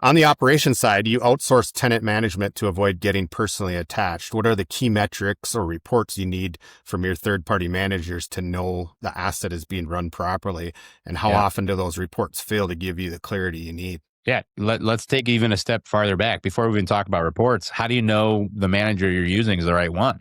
On the operations side, you outsource tenant management to avoid getting personally attached. What are the key metrics or reports you need from your third-party managers to know the asset is being run properly? And how Yeah. often do those reports fail to give you the clarity you need? Yeah. Let's take even a step farther back before we even talk about reports. How do you know the manager you're using is the right one?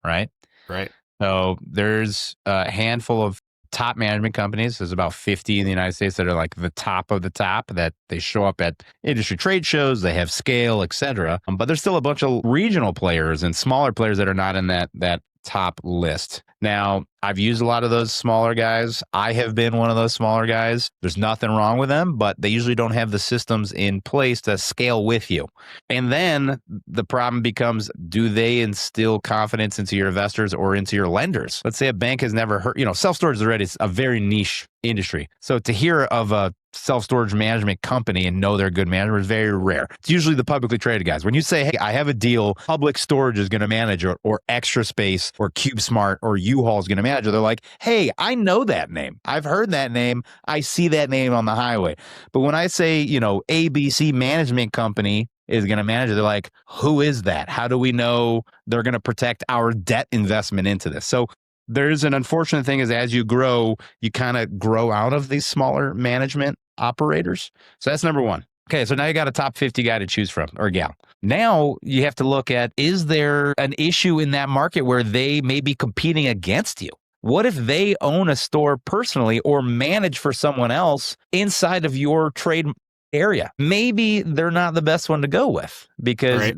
Right. Right. So there's a handful of top management companies. There's about 50 in the United States that are like the top of the top, that they show up at industry trade shows, they have scale, et cetera. But there's still a bunch of regional players and smaller players that are not in that top list. Now, I've used a lot of those smaller guys. I have been one of those smaller guys. There's nothing wrong with them, but they usually don't have the systems in place to scale with you. And then the problem becomes, do they instill confidence into your investors or into your lenders? Let's say a bank has never heard, self-storage is already a very niche industry. So to hear of a self-storage management company and know they're a good manager is very rare. It's usually the publicly traded guys. When you say, hey, I have a deal, Public Storage is going to manage it, or Extra Space, or CubeSmart, or U-Haul is going to manage it, they're like, hey, I know that name. I've heard that name. I see that name on the highway. But when I say, ABC Management Company is going to manage it, they're like, who is that? How do we know they're going to protect our debt investment into this? So there's an unfortunate thing is, as you grow, you kind of grow out of these smaller management operators. So that's number one. Okay, so now you got a top 50 guy to choose from, or gal. Now you have to look at, is there an issue in that market where they may be competing against you? What if they own a store personally or manage for someone else inside of your trade area? Maybe they're not the best one to go with, because Right.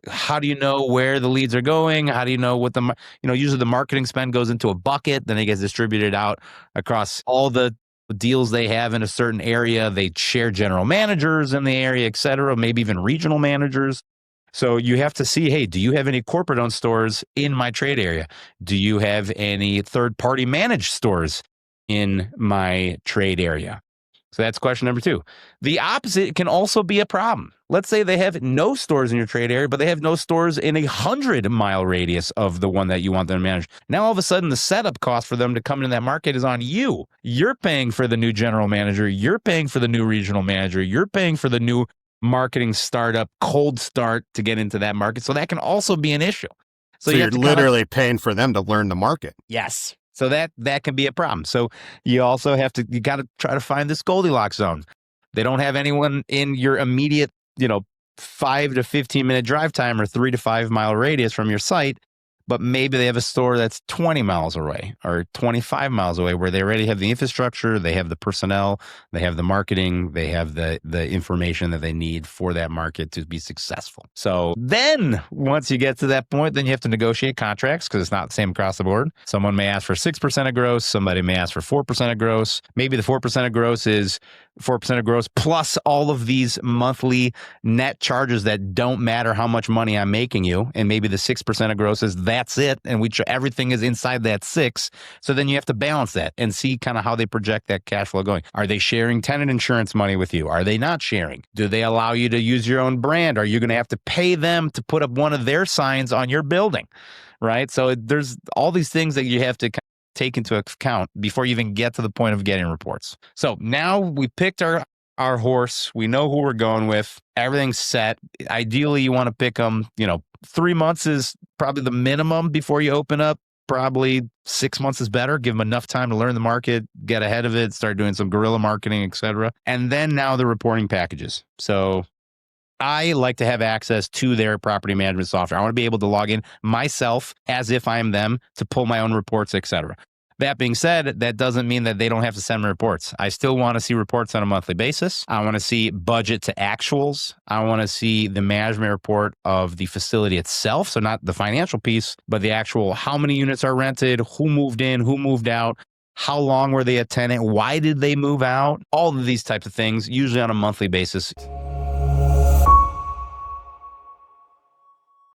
how do you know where the leads are going? How do you know what usually the marketing spend goes into a bucket, then it gets distributed out across all the deals they have in a certain area. They share general managers in the area, et cetera, maybe even regional managers. So you have to see, hey, do you have any corporate-owned stores in my trade area? Do you have any third-party managed stores in my trade area? So that's question number two. The opposite can also be a problem. Let's say they have no stores in your trade area, but they have no stores in 100-mile radius of the one that you want them to manage. Now, all of a sudden, the setup cost for them to come into that market is on you. You're paying for the new general manager. You're paying for the new regional manager. You're paying for the new marketing startup, cold start to get into that market. So that can also be an issue. So you're literally paying for them to learn the market. Yes. So that can be a problem. So you also you got to try to find this Goldilocks zone. They don't have anyone in your immediate, 5 to 15 minute drive time or 3 to 5 mile radius from your site, but maybe they have a store that's 20 miles away or 25 miles away, where they already have the infrastructure, they have the personnel, they have the marketing, they have the information that they need for that market to be successful. So then once you get to that point, then you have to negotiate contracts, because it's not the same across the board. Someone may ask for 6% of gross. Somebody may ask for 4% of gross. Maybe the 4% of gross is 4% of gross plus all of these monthly net charges that don't matter how much money I'm making you. And maybe the 6% of gross is that's it. And everything is inside that 6. So then you have to balance that and see kind of how they project that cash flow going. Are they sharing tenant insurance money with you? Are they not sharing? Do they allow you to use your own brand? Are you going to have to pay them to put up one of their signs on your building? Right. So there's all these things that you have to take into account before you even get to the point of getting reports. So now we picked our horse. We know who we're going with. Everything's set. Ideally, you want to pick them, 3 months is probably the minimum before you open up. Probably 6 months is better. Give them enough time to learn the market, get ahead of it, start doing some guerrilla marketing, et cetera. And then now the reporting packages. So I like to have access to their property management software. I want to be able to log in myself as if I am them to pull my own reports, et cetera. That being said, that doesn't mean that they don't have to send me reports. I still want to see reports on a monthly basis. I want to see budget to actuals. I want to see the management report of the facility itself. So not the financial piece, but the actual how many units are rented, who moved in, who moved out, how long were they a tenant, why did they move out? All of these types of things, usually on a monthly basis.